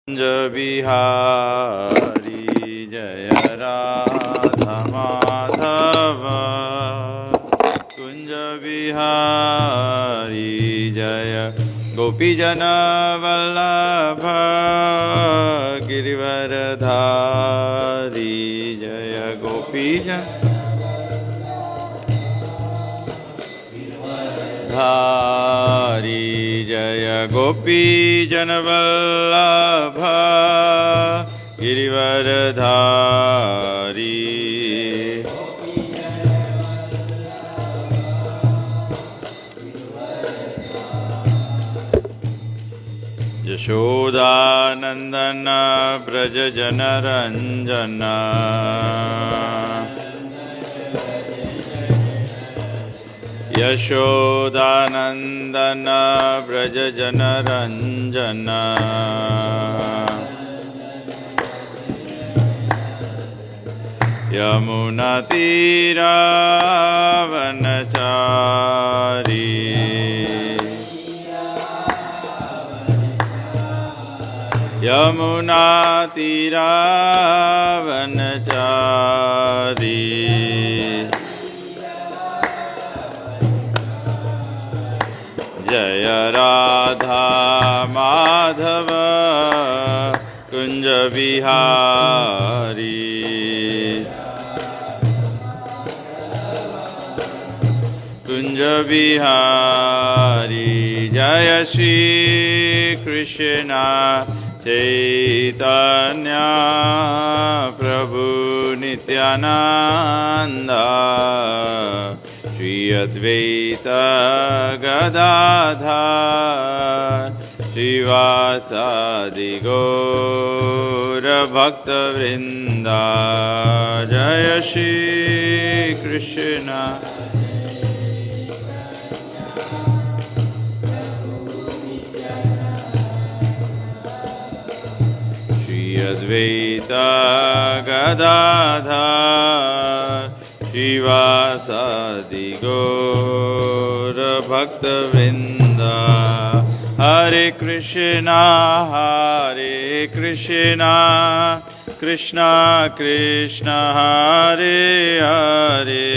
कुंज बिहारी जय राधा माधव। कुंज बिहारी जय गोपीजन वल्लभ। गिरिवरधारी जय गोपीजन धारी जय गोपीजन वल्लभ। गिरिवरधारी यशोदानंदन ब्रज जनरंजन। यशोदानंदन ब्रज जनरंजन। यमुना तीरावनचारी यमुना तीरावनचारी। जय राधा माधव कुंज बिहारी। कुंज बिहारी जय श्री कृष्ण चैतन्य प्रभु नित्यानंद। श्री अद्वैत गदाधर श्रीवासादि गौर भक्तवृंद। जय श्री कृष्ण श्री अद्वैत गदाधर श्रीवासादि गौर भक्तवृंद। हरे कृष्णा कृष्णा कृष्णा हरे हरे।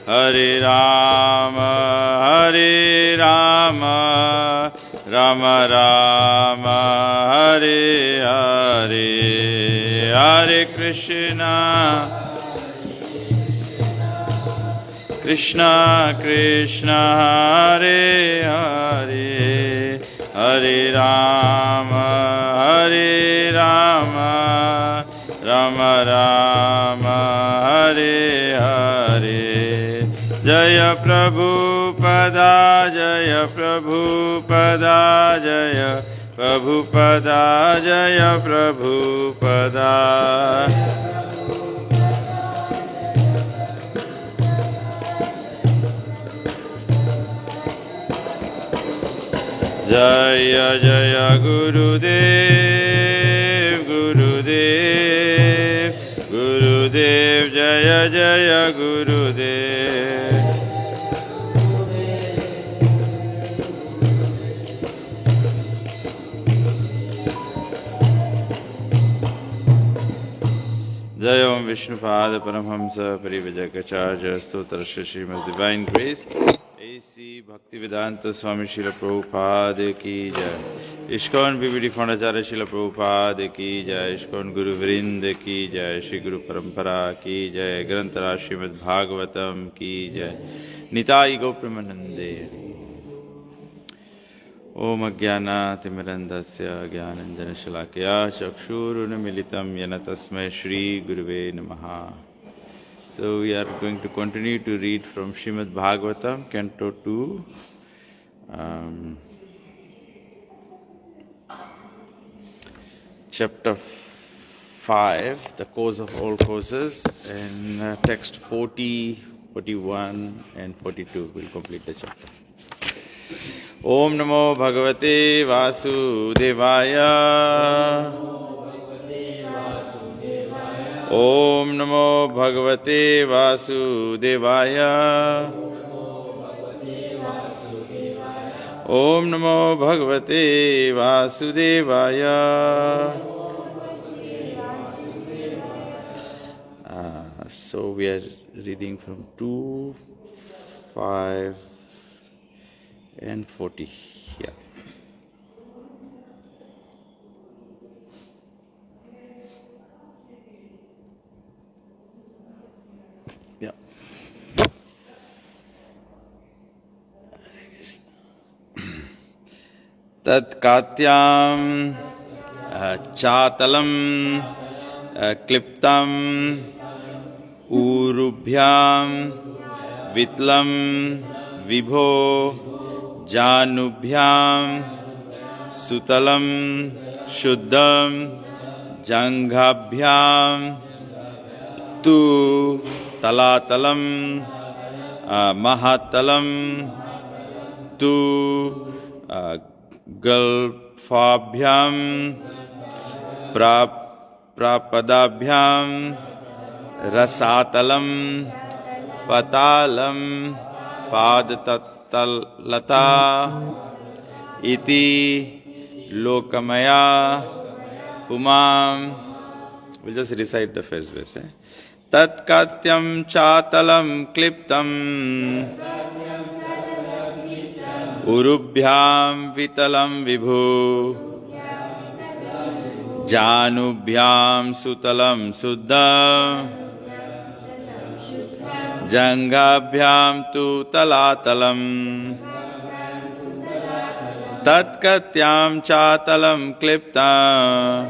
हरे राम राम राम हरे हरे। हरे कृष्णा कृष्णा कृष्णा हरे हरे। हरे राम राम राम हरे हरे। जय प्रभुपदा जय प्रभुपदा जय प्रभुपदा जय प्रभुपदा। जय जय गुरुदेव गुरुदेव गुरुदेव जय जय गुरुदेव। जय ओम विष्णुपाद परमहंस परिव्राजकाचार्य स्तोत्र श्रीमद् divine grace AC Bhaktivedanta Swami Srila Prabhupada की जय। इस्कॉन बीबीडी फाउंडाचार्य श्रील प्रभुपाद की जय। इस्कॉन गुरुवृंद की जय। श्री गुरु परंपरा की जय। ग्रंथराज श्रीमद् भागवतम की जय। निताई गौप्रेमानंदे। ओम अज्ञानातिमिरन्धस्य ज्ञानाञ्जनशलाकया चक्षुरुन्मीलितं येन तस्मै श्री गुरुवे नमः। So we are going to continue to read from Srimad Bhagavatam, Canto 2, Chapter 5, the cause of all causes, and text 40, 41 and 42 will complete the chapter. Om Namo Bhagavate Vasudevaya. Om Namo Bhagavate Vasudevaya. Om Namo Bhagavate Vasudevaya. So we are reading from 2, 5 and 40. Yeah. Yeah. Tat katyam chatalam kliptam urubhyam vitlam vibho janubhyam sutalam shuddham janghabhyam tu talatalam mahatalam tu galphabhyam prapadabhyam rasatalam patalam padatalata iti lokamaya pumam. We'll just recite the first verse. Tat katyam chatalam kliptam urubhyam vitalam vibhu janubhyam sutalam suddha jangabhyam tu talatalam tatkatyam chatalam kliptam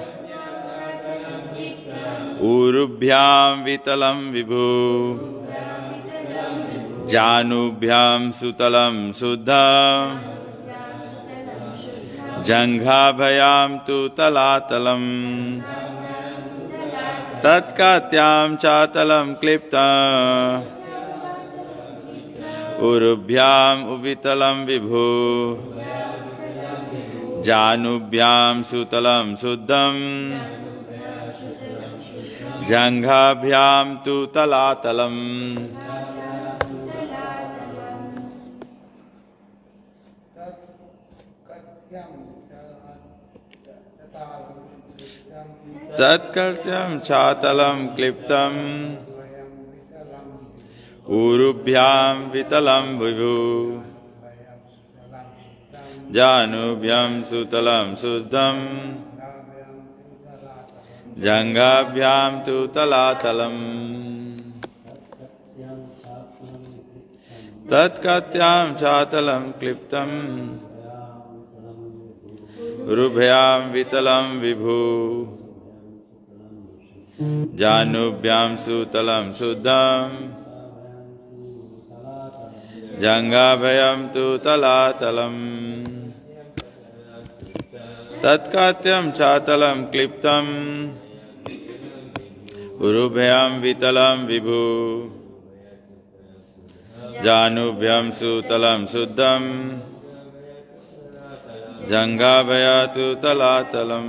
urubhyam vitalam vibhu janubhyam sutalam suddha janghabhyam tu talatalam tatkatyam chatalam klipta urubhyam uvitalam vibhu janubhyam sutalam suddham janghabhyam tu talatalam. Tatkatyam chatalam kliptam urubhyam vitalam vibhu janubhyam sutalam suddham janghabhyam tu talatalam. Tatkatyam chatalam kliptam urubhyam vitalam vibhu janubhyam sutalam suddham janghabhyam tu talatalam. Tatkatyam chatalam kliptam urubhyam vitalam vibhu janubhyam sutalam suddham janghabhyam tu talatalam.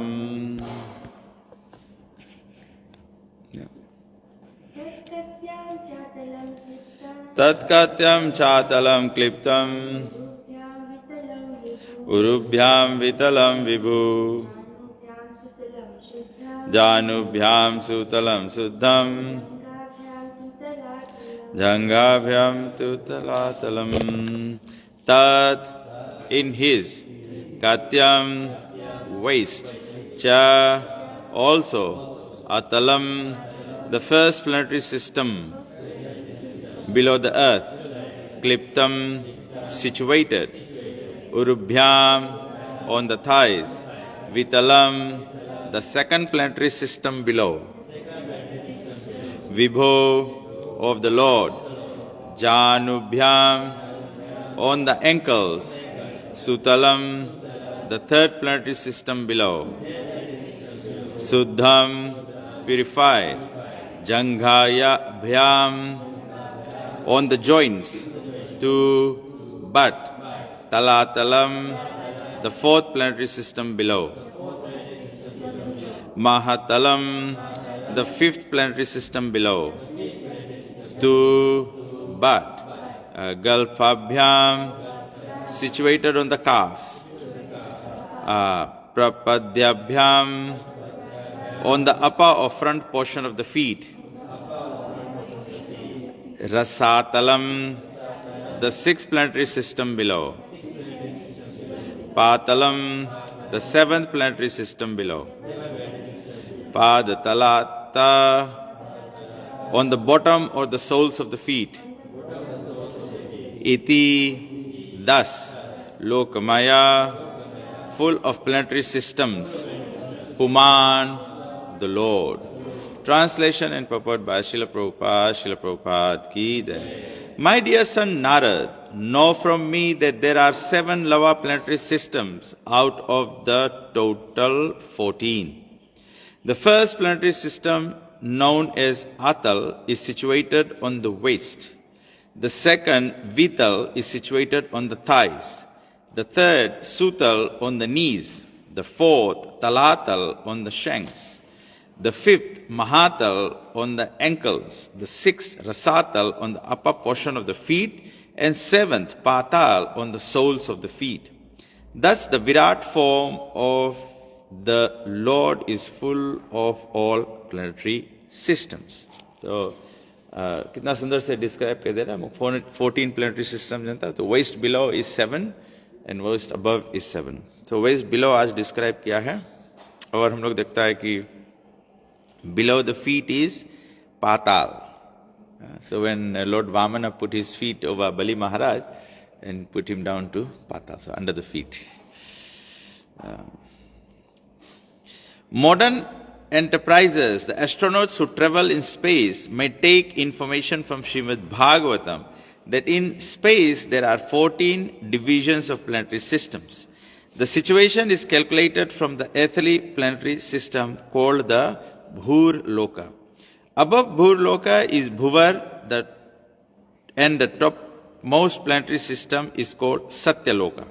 Tatkatyam chatalam kliptam urubhyam vitalam vibhu janubhyam sutalam suddham janghabhyam tu talatalam. Tat, in his, katyam, waist, cha, also, atalam, the first planetary system below the earth, kliptam, situated, urubhyam, on the thighs, vitalam, the second planetary system below, vibho, of the Lord, janubhyam, on the ankles, sutalam, the third planetary system below, suddham, purified, janghaya bhyam, on the joints, to but, talatalam, the fourth planetary system below, mahatalam, the fifth planetary system below, to but, galphabhyam, situated on the calves. Prapadyabhyam, on the upper or front portion of the feet. Rasatalam, the sixth planetary system below. Patalam, the seventh planetary system below. Padatalata, on the bottom or the soles of the feet. Iti, thus. Lokamaya, full of planetary systems. Puman, the Lord. Translation and purport by Srila Prabhupada, Srila Prabhupada ki jai. My dear son Narad, know from me that there are 7 lava planetary systems out of the total 14. The first planetary system, known as Atal, is situated on the waist. The second, Vital, is situated on the thighs. The third, Sutal, on the knees. The fourth, Talatal, on the shanks. The fifth, Mahatal, on the ankles. The sixth, Rasatal, on the upper portion of the feet. And seventh, Patal, on the soles of the feet. Thus the Virat form of the Lord is full of all planetary systems. So, कितना सुंदर से describe कर दे रहा है. 14 planetary systems जनता. तो waist below is 7 and waist above is 7. So waist below आज describe किया है. और हम लोग देखता है कि below the feet is Patal. So when Lord Vamana put his feet over Bali Maharaj and put him down to Patal, so under the feet. Modern enterprises, the astronauts who travel in space may take information from Srimad Bhagavatam that in space there are 14 divisions of planetary systems. The situation is calculated from the earthly planetary system called the Bhur Loka. Above Bhur Loka is Bhuvar, and the topmost planetary system is called Satya Loka.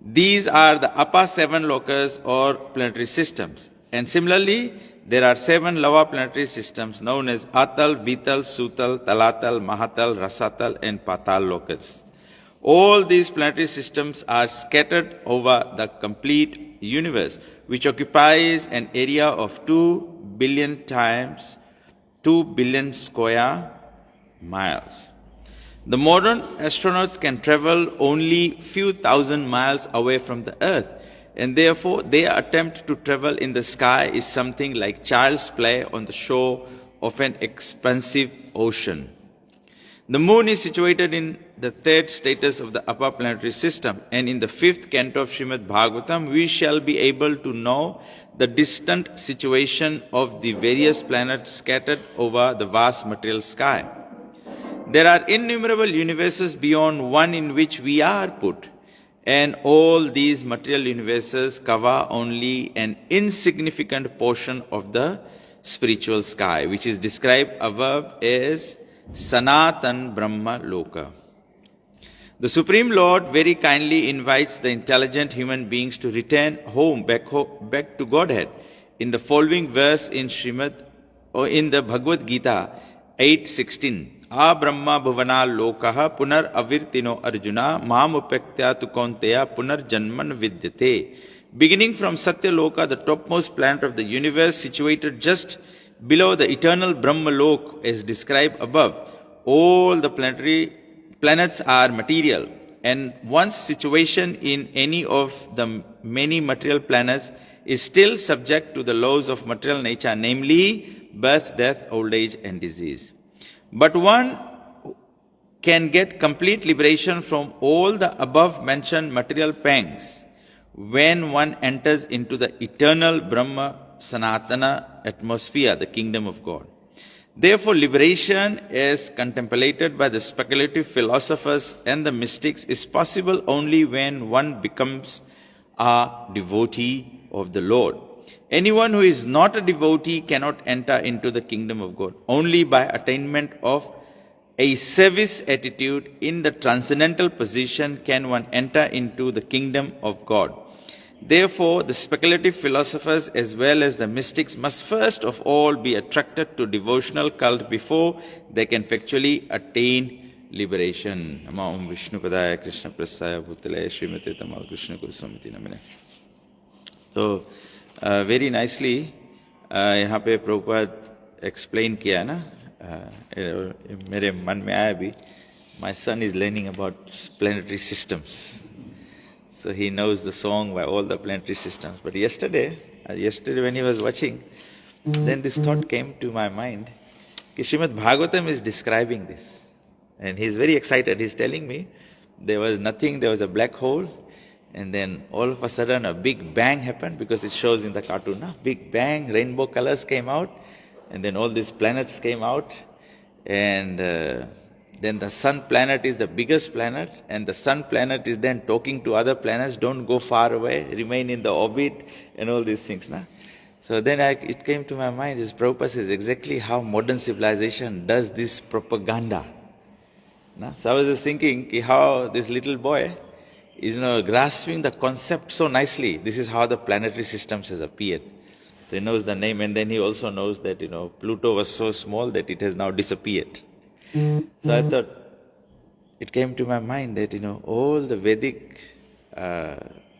These are the upper 7 lokas or planetary systems. And similarly, there are 7 lower planetary systems known as Atal, Vital, Sutal, Talatal, Mahatal, Rasatal and Patal lokas. All these planetary systems are scattered over the complete universe, which occupies an area of 2 billion times 2 billion square miles. The modern astronauts can travel only few thousand miles away from the Earth, and therefore their attempt to travel in the sky is something like child's play on the shore of an expansive ocean. The moon is situated in the 3rd status of the upper planetary system, and in the 5th canto of Srimad Bhagavatam we shall be able to know the distant situation of the various planets scattered over the vast material sky. There are innumerable universes beyond one in which we are put, and all these material universes cover only an insignificant portion of the spiritual sky, which is described above as Sanatan Brahma Loka. The Supreme Lord very kindly invites the intelligent human beings to return back to Godhead. In the following verse in the Bhagavad Gita 8:16, A Brahma Bhuvana Lokaha Punar Avirtino Arjuna Mam Upektya Tu Kaunteya Punar Janman Vidyate. Beginning from Satya Loka, the topmost planet of the universe, situated just below the eternal Brahma Lok as described above, all the planets are material, and one's situation in any of the many material planets is still subject to the laws of material nature, namely birth, death, old age and disease. But one can get complete liberation from all the above mentioned material pangs when one enters into the eternal Brahma Sanatana atmosphere, the kingdom of God. Therefore, liberation as contemplated by the speculative philosophers and the mystics is possible only when one becomes a devotee of the Lord. Anyone who is not a devotee cannot enter into the kingdom of God. Only by attainment of a service attitude in the transcendental position can one enter into the kingdom of God. Therefore, the speculative philosophers as well as the mystics must first of all be attracted to devotional cult before they can factually attain liberation. Nama Om Vishnu Padaya Krishna Prasaya Bhutale Srimate Tamal Krishna Kuruswamiti Namine. So, very nicely, यहाँ पे Prabhupada explain किया ना, मेरे मन में आया भी, my son is learning about planetary systems. So he knows the song by all the planetary systems. But yesterday when he was watching, then this thought came to my mind, that Srimad Bhagavatam is describing this. And he's very excited. He's telling me, there was nothing, there was a black hole, and then all of a sudden a big bang happened, because it shows in the cartoon, na? Big bang, rainbow colors came out, and then all these planets came out, and then the sun planet is the biggest planet, and the sun planet is then talking to other planets, don't go far away, remain in the orbit, and all these things. Na? So then it came to my mind, this Prabhupada says exactly how modern civilization does this propaganda. Na? So I was just thinking how this little boy is grasping the concept so nicely. This is how the planetary systems has appeared. So he knows the name, and then he also knows that Pluto was so small that it has now disappeared. So I thought, it came to my mind that all the Vedic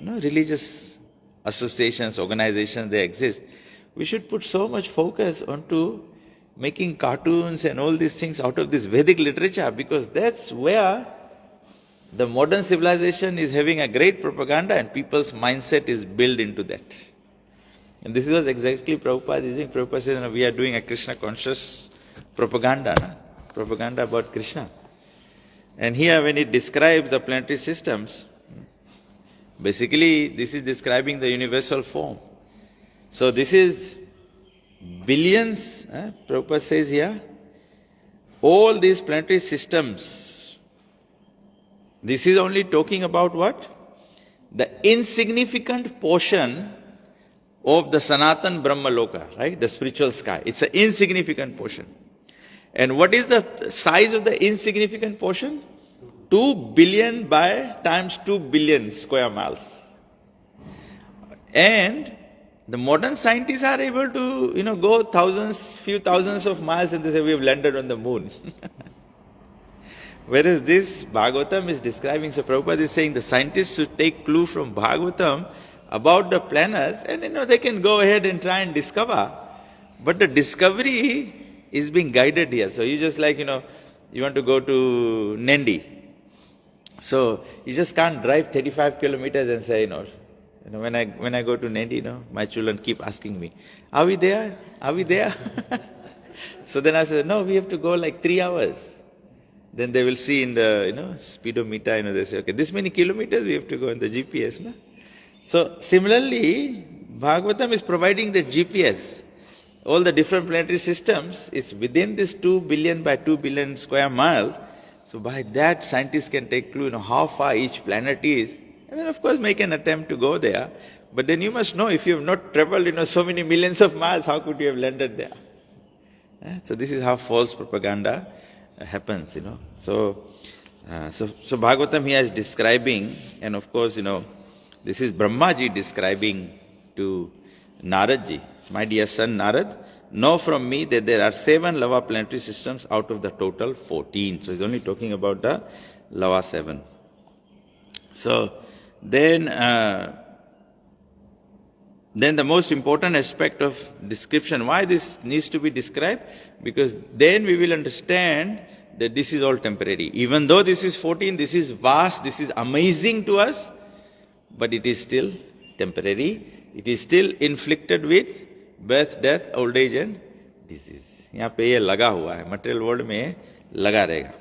religious associations, organizations, they exist. We should put so much focus onto making cartoons and all these things out of this Vedic literature, because that's where the modern civilization is having a great propaganda, and people's mindset is built into that. And this is exactly Prabhupada is doing. Prabhupada says, we are doing a Krishna conscious propaganda, propaganda about Krishna. And here when it describes the planetary systems, basically this is describing the universal form. So this is billions, Prabhupada says here, all these planetary systems, this is only talking about what? The insignificant portion of the Sanatan Brahma Loka, right? The spiritual sky. It's an insignificant portion. And what is the size of the insignificant portion? 2 billion by times 2 billion square miles. And the modern scientists are able to, go few thousands of miles, and they say we have landed on the moon. Whereas this Bhagavatam is describing, so Prabhupada is saying the scientists should take clue from Bhagavatam about the planets, and they can go ahead and try and discover. But the discovery is being guided here. So you just like, you want to go to Nandi. So you just can't drive 35 kilometers and say, when I go to Nandi, my children keep asking me, are we there? Are we there? So then I said, no, we have to go like 3 hours. Then they will see in the, speedometer, they say, okay, this many kilometers we have to go in the GPS. No? So similarly, Bhagavatam is providing the GPS. All the different planetary systems is within this 2 billion by 2 billion square miles. So by that, scientists can take clue, how far each planet is. And then of course make an attempt to go there. But then you must know, if you have not traveled, so many millions of miles, how could you have landed there? So this is how false propaganda happens, So Bhagavatam here is describing, and of course, this is Brahmaji describing to Naradji, my dear son Narad, know from me that there are 7 Lava planetary systems out of the total 14. So he's only talking about the Lava 7. So then the most important aspect of description, why this needs to be described? Because then we will understand that this is all temporary. Even though this is 14, this is vast, this is amazing to us, but it is still temporary. It is still inflicted with birth, death, old age and disease. यहाँ पे ये लगा हुआ है, material world में लगा रहेगा.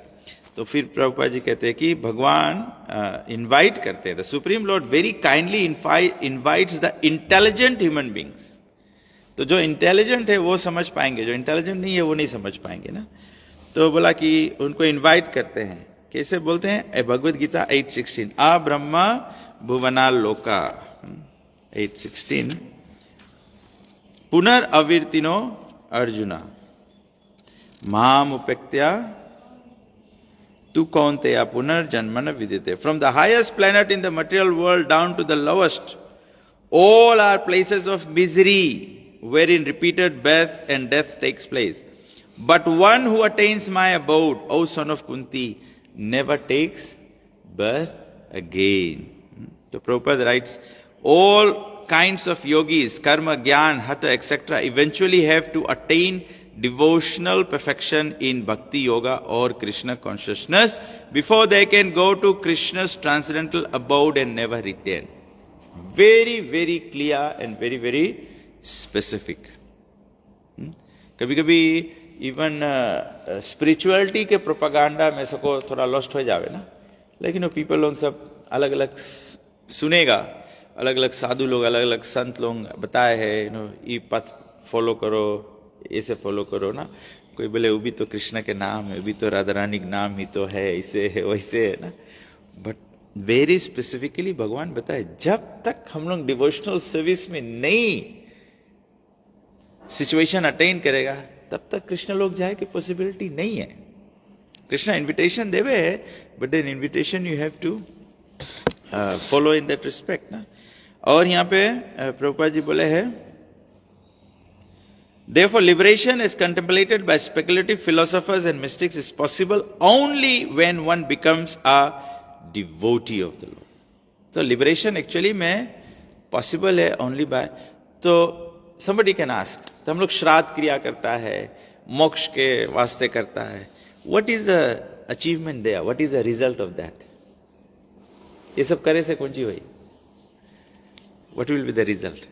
तो फिर प्रभुपाद जी कहते हैं कि भगवान इनवाइट करते हैं, the supreme Lord very kindly invites the intelligent human beings. तो जो इंटेलिजेंट है वो समझ पाएंगे, जो इंटेलिजेंट नहीं है वो नहीं समझ पाएंगे ना. तो बोला कि उनको इनवाइट करते हैं. कैसे बोलते हैं? भगवद गीता 8:16, आ ब्रह्मा भुवना लोका 8:16, पुनर्अवीर्तिनो अर्जुना माम उपेक्त्या tu kaunteya punarjanmana vidite. From the highest planet in the material world down to the lowest, all are places of misery wherein repeated birth and death takes place. But one who attains my abode, O son of Kunti, never takes birth again. So Prabhupada writes, all kinds of yogis, karma, jnana, hatha, etc. eventually have to attain devotional perfection in bhakti yoga or Krishna consciousness before they can go to Krishna's transcendental abode and never return. Very, very clear and very, very specific. कभी कभी even spirituality के propaganda में सको थोड़ा lost हो जावे ना, लेकिन पीपल लोग सब अलग अलग सुनेगा, अलग अलग साधु लोग, अलग अलग संत लोग बताए हैं, ये पथ फॉलो करो, ऐसे फॉलो करो ना. कोई बोले वो भी तो कृष्ण के नाम है, वो भी तो राधा रानी के नाम ही तो है, ऐसे है वैसे है ना. बट वेरी स्पेसिफिकली भगवान बताए, जब तक हम लोग डिवोशनल सर्विस में नहीं सिचुएशन अटेन करेगा तब तक कृष्ण लोग जाए की पॉसिबिलिटी नहीं है. कृष्ण इन्विटेशन देवे है, but then invitation you have to follow in that respect ना. और यहाँ पे प्रभुपाद जी बोले हैं, therefore liberation as contemplated by speculative philosophers and mystics is possible only when one becomes a devotee of the Lord. तो liberation actually में possible है only by, तो somebody can ask, तो हम लोग श्राद्ध क्रिया करता है, मोक्ष के वास्ते करता है, what is the achievement there, what is the result of that? ये सब करे से कौन सी हुई, what will be the result?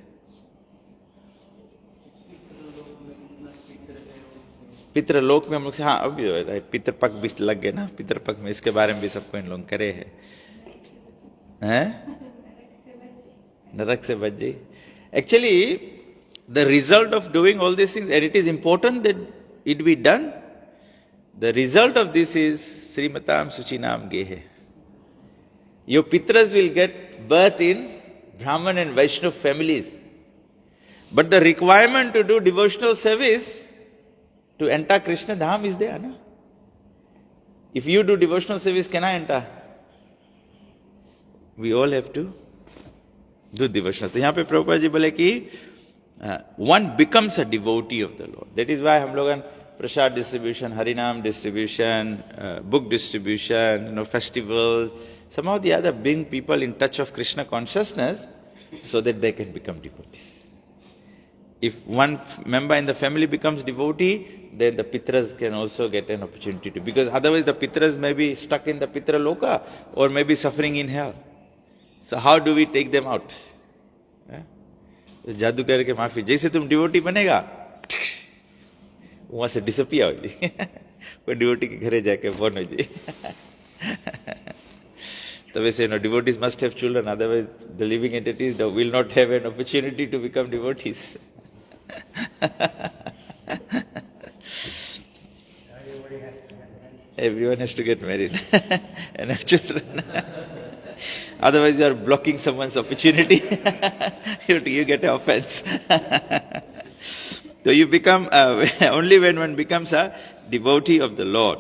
पितृलोक में हम लोग से, हाँ अभी पितृपक्ष भी लग गए ना, पितृपक्ष में इसके बारे में भी सबको इन लोग करे हैं, नरक से बच जाए. Actually the result of doing all these things, and it is important that it be done, the result of this is Srimatam Suchinam Gehe. Your pitras will get birth in Brahman and Vaishnav families, but the requirement to do devotional service to enter Krishna Dham is there, na? If you do devotional service, can I enter? We all have to do devotional. तो यहाँ पे प्रभुपाद जी बोले कि one becomes a devotee of the Lord. That is why हम लोगन prasad distribution, harinam distribution, book distribution, festivals, somehow the other bring people in touch of Krishna consciousness so that they can become devotees. If one member in the family becomes devotee, then the pitras can also get an opportunity to, because otherwise the pitras may be stuck in the pitra loka or may be suffering in hell. So how do we take them out? जादू करके माफी, जैसे तुम devotee बनेगा वहां से disappear हो जाए, कोई डिवोटी के घरे जाके बन हो जाए. तो वैसे devotees must have children, otherwise the living entities will not have an opportunity to become devotees. Everyone has to get married and have children. Otherwise you are blocking someone's opportunity. You get an offense. So you become, only when one becomes a devotee of the Lord.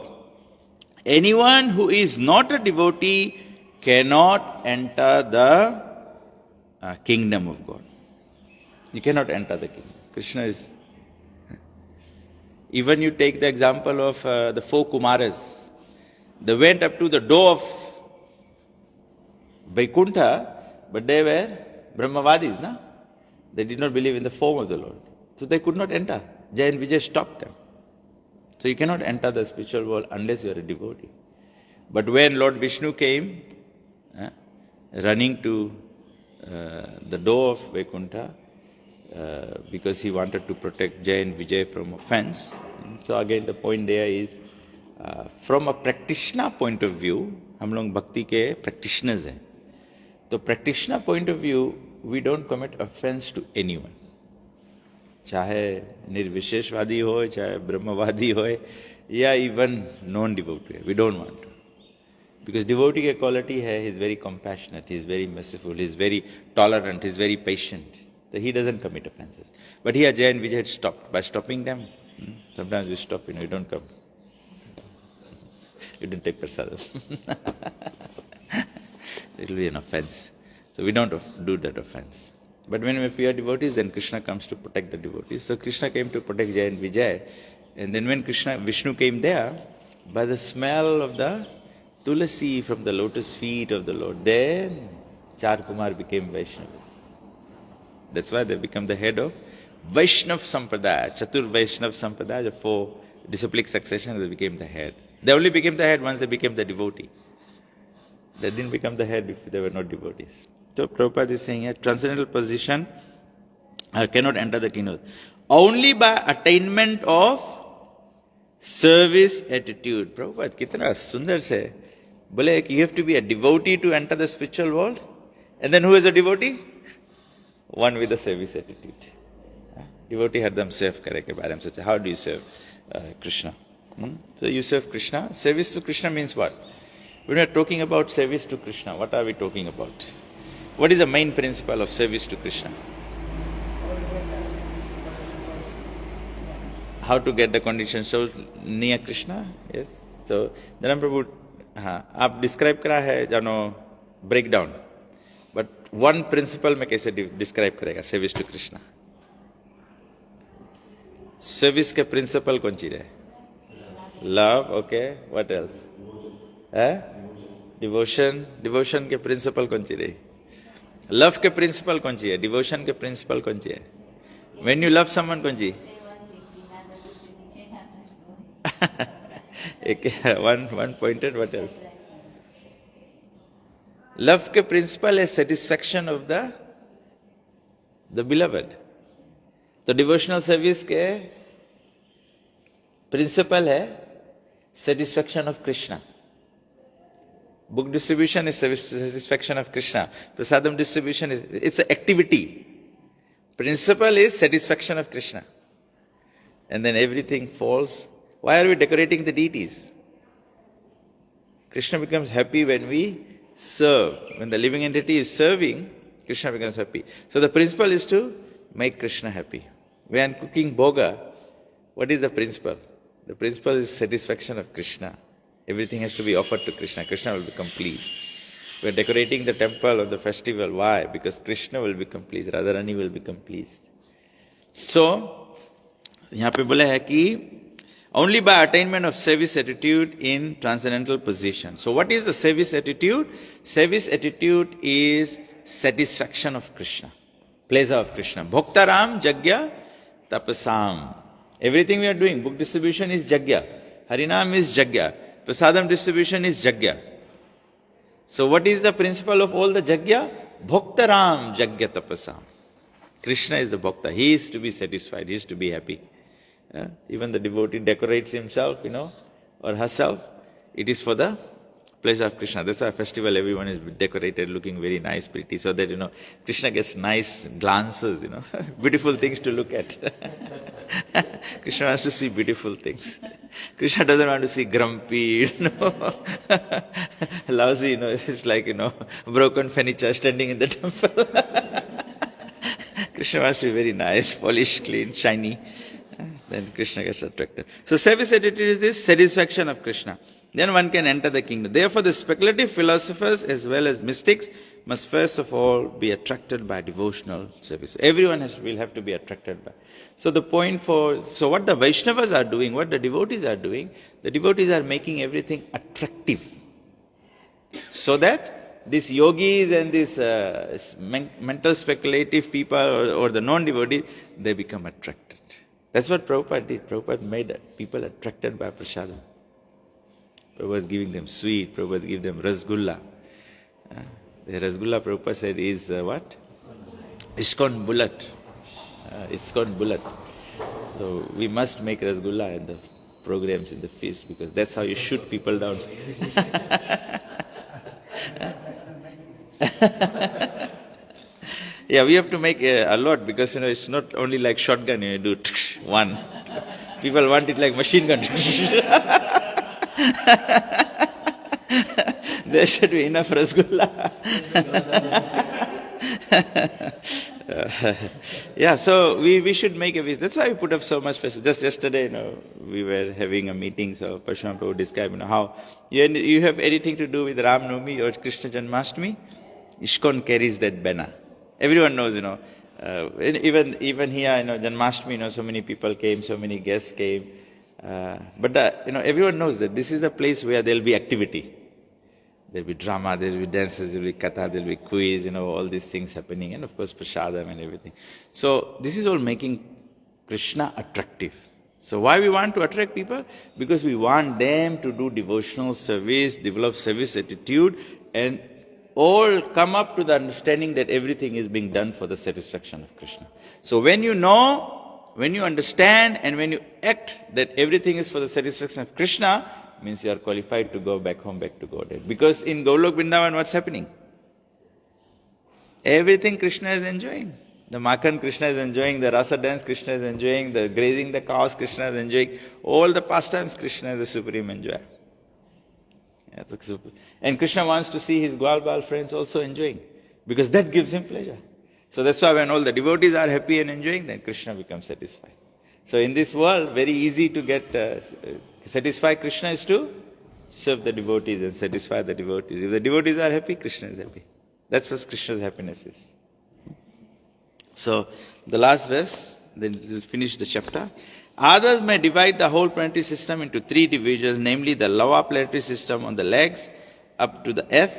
Anyone who is not a devotee cannot enter the kingdom of God. You cannot enter the kingdom. Krishna is... Even you take the example of the four Kumaras. They went up to the door of Vaikuntha, but they were Brahmavadis, na? They did not believe in the form of the Lord. So they could not enter. Jai and Vijay stopped them. So you cannot enter the spiritual world unless you are a devotee. But when Lord Vishnu came, running to the door of Vaikuntha, because he wanted to protect Jai and Vijay from offense. So again the point there is, from a practitioner point of view, हम लोग भक्ति के practitioners हैं. तो practitioner point of view, we don't commit offense to anyone. चाहे निर्विशेषवादी हो, चाहे ब्रह्मवादी हो, या even non-devotee, we don't want to. Because devotee के quality है, he is very compassionate, he is very merciful, he is very tolerant, he is very patient. So he doesn't commit offenses. But here Jai and Vijay had stopped. By stopping them, sometimes you stop, you don't come. You didn't take prasadam. It will be an offense. So we don't do that offense. But when we are pure devotees, then Krishna comes to protect the devotees. So Krishna came to protect Jai and Vijay. And then when Vishnu came there, by the smell of the Tulasi from the lotus feet of the Lord. Then Char Kumar became Vaishnavas. That's why they become the head of Vaishnav Sampradaya. Chatur Vaishnav Sampradaya, the 4 disciplic succession, they became the head. They only became the head once they became the devotee. They didn't become the head if they were not devotees. So Prabhupada is saying here, transcendental position cannot enter the kingdom. Only by attainment of service attitude. Prabhupada, kitna sundar se. Bole, you have to be a devotee to enter the spiritual world. And then who is a devotee? One with a service attitude. Devotee hardam serve kare ke bare mein socha. How do you serve Krishna? So you serve Krishna. Service to Krishna means what? When we are talking about service to Krishna, what are we talking about? What is the main principle of service to Krishna? How to get the conditions so near Krishna? Yes. So, Dharam Prabhu, आप describe करा है जानो breakdown. But one principle में कैसे describe करेगा service to Krishna? Service के principle कौन सी रहे? Love, okay. What else? Devotion. Devotion के principle कौन सी रही? Love के principle कौन सी है? Devotion के principle कौन सी है? When you love someone कौन सी? one pointed, what else? Love के principle is satisfaction of the beloved. तो devotional service के principle है satisfaction of Krishna. Book distribution is satisfaction of Krishna. Prasadam distribution it's an activity. Principle is satisfaction of Krishna. And then everything falls. Why are we decorating the deities? Krishna becomes happy when we serve. When the living entity is serving, Krishna becomes happy. So the principle is to make Krishna happy. When cooking bhoga, what is the principle? The principle is satisfaction of Krishna. Everything has to be offered to Krishna. Krishna will become pleased. We are decorating the temple or the festival. Why? Because Krishna will become pleased. Radharani will become pleased. So, यहाँ पे बोला है कि only by attainment of service attitude in transcendental position. So what is the service attitude? Service attitude is satisfaction of Krishna. Pleasure of Krishna. Bhoktaram Jagya Tapasam. Everything we are doing, book distribution is Jagya. Harinam is Jagya. Prasadam distribution is Jagya. So what is the principle of all the Jagya? Bhoktaram Jagya Tapasam. Krishna is the Bhokta. He is to be satisfied. He is to be happy. Even the devotee decorates himself, or herself. It is for the pleasure of Krishna. That's why festival, everyone is decorated, looking very nice, pretty, so that, Krishna gets nice glances, beautiful things to look at. Krishna wants to see beautiful things. Krishna doesn't want to see grumpy, lousy, it's like, broken furniture standing in the temple. Krishna wants to be very nice, polished, clean, shiny. Then Krishna gets attracted. So service attitude is this satisfaction of Krishna. Then one can enter the kingdom. Therefore, the speculative philosophers as well as mystics must first of all be attracted by devotional service. Everyone will have to be attracted by. So the point so what the Vaishnavas are doing, what the devotees are doing, the devotees are making everything attractive. So that these yogis and these mental speculative people or the non-devotees, they become attracted. That's what Prabhupada did. Prabhupada made people attracted by prasadam. Prabhupada was giving them sweet, Prabhupada gave them rasgulla. The rasgulla, Prabhupada said, is what? ISKCON bullet. ISKCON bullet. So we must make rasgulla in the programs, in the feast, because that's how you shoot people down. Yeah, we have to make a lot, because it's not only like shotgun, you do one. People want it like machine gun. There should be enough rasgulla. Yeah, so we should make a. That's why we put up so much festival. Just yesterday, we were having a meeting, so Parshurama Prabhu described, how you have anything to do with Ram Navami or Krishna Janmashtami, ISKCON carries that banner. Everyone knows, even here, Janmashtami, so many people came, so many guests came. But everyone knows that this is the place where there will be activity. There'll be drama, there'll be dances, there'll be katha, there'll be quiz, all these things happening, and of course prasadam and everything. So this is all making Krishna attractive. So why we want to attract people? Because we want them to do devotional service, develop service attitude, and all come up to the understanding that everything is being done for the satisfaction of Krishna. So when you know, when you understand, and when you act that everything is for the satisfaction of Krishna, means you are qualified to go back home, back to Godhead. Because in Golok Vrindavan, what's happening? Everything Krishna is enjoying. The Makhan Krishna is enjoying, the Rasa dance Krishna is enjoying, the grazing the cows Krishna is enjoying, all the pastimes Krishna is the supreme enjoyer. And Krishna wants to see his Gwal Bal friends also enjoying, because that gives him pleasure. So that's why when all the devotees are happy and enjoying, then Krishna becomes satisfied. So in this world, very easy to get satisfy Krishna is to serve the devotees and satisfy the devotees. If the devotees are happy, Krishna is happy. That's what Krishna's happiness is. So, the last verse, then we'll finish the chapter. Others may divide the whole planetary system into 3 divisions, namely the lower planetary system on the legs up to the earth,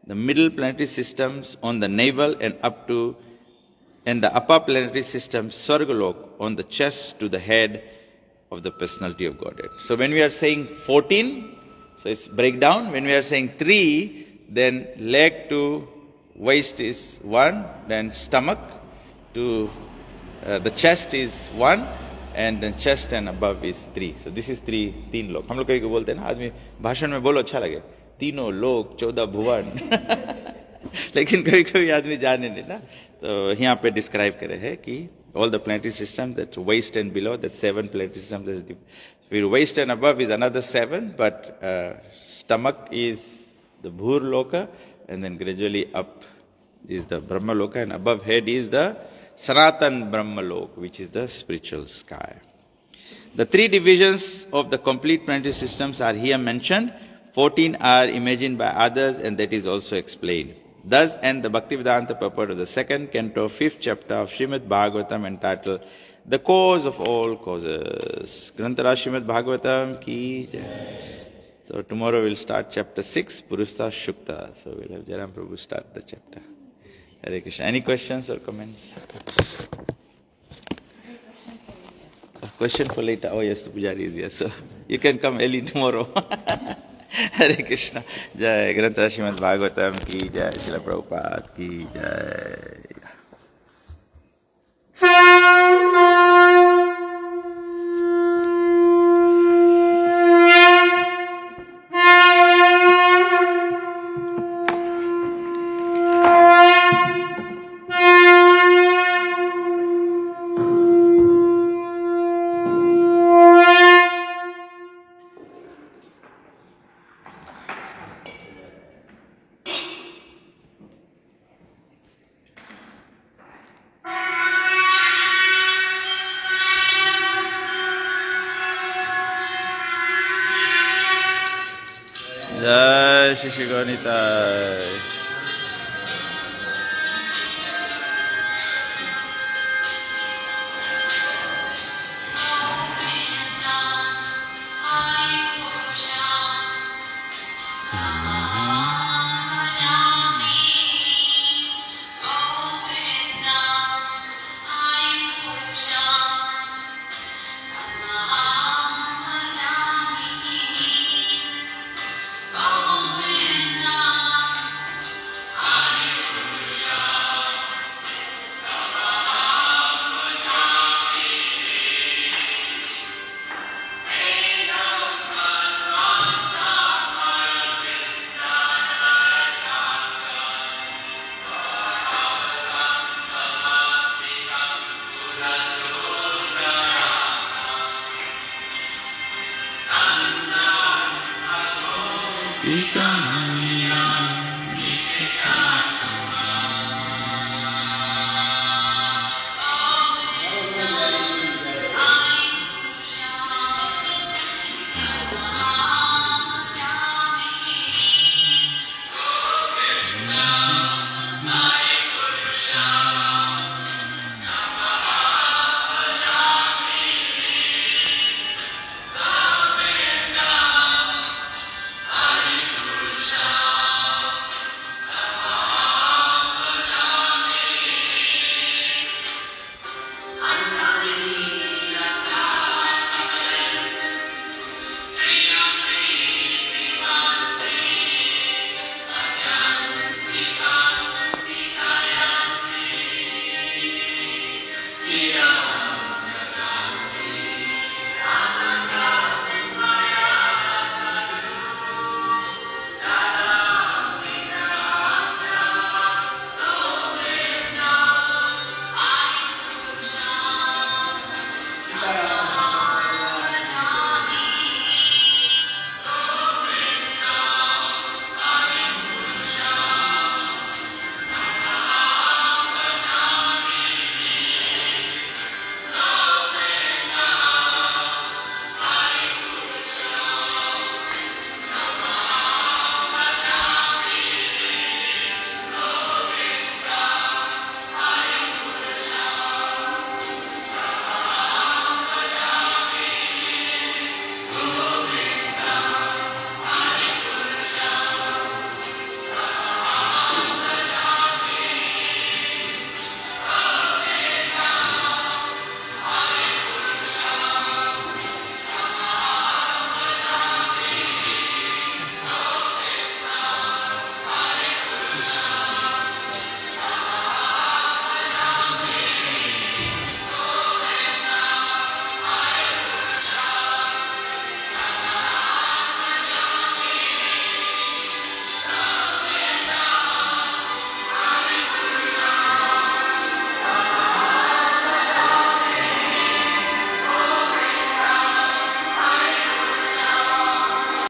the middle planetary systems on the navel and the upper planetary system, Swargalok, on the chest to the head of the personality of Godhead. So when we are saying 14, so it's breakdown. When we are saying 3, then leg to waist is 1, then stomach to the chest is 1, and then chest and above is 3. So this is 3 लोग. हम लोग कहीं को बोलते हैं ना, आदमी भाषण में बोलो अच्छा लगे, 3 लोग 14 भुवन. लेकिन कभी कभी आदमी जाने नहीं ना. तो यहाँ पे डिस्क्राइब करे है कि all the planetary system, that waist and below, that 7 planetary systems. Waist and above is another 7, but stomach is the Bhur Loka, and then gradually up is the Brahma Loka, and above head is the Sanatan Brahma Loka, which is the spiritual sky. The 3 divisions of the complete planetary systems are here mentioned. 14 are imagined by others, and that is also explained. Thus, and the Bhaktivedanta purport of the 2nd canto, 5th chapter of Srimad Bhagavatam, entitled The Cause of All Causes. Grantara Srimad Bhagavatam ki jai. So tomorrow we'll start chapter 6, Purusta Shukta. So we'll have Jaram Prabhu start the chapter. Hare Krishna. Any questions or comments? A question for later. Oh yes, the Pujari is here. So you can come early tomorrow. Hare Krishna. Jai. Grantha Srimad Bhagavatam ki jai. Srila Prabhupada ki jai. Jai Shri Shri Gaunitai. Become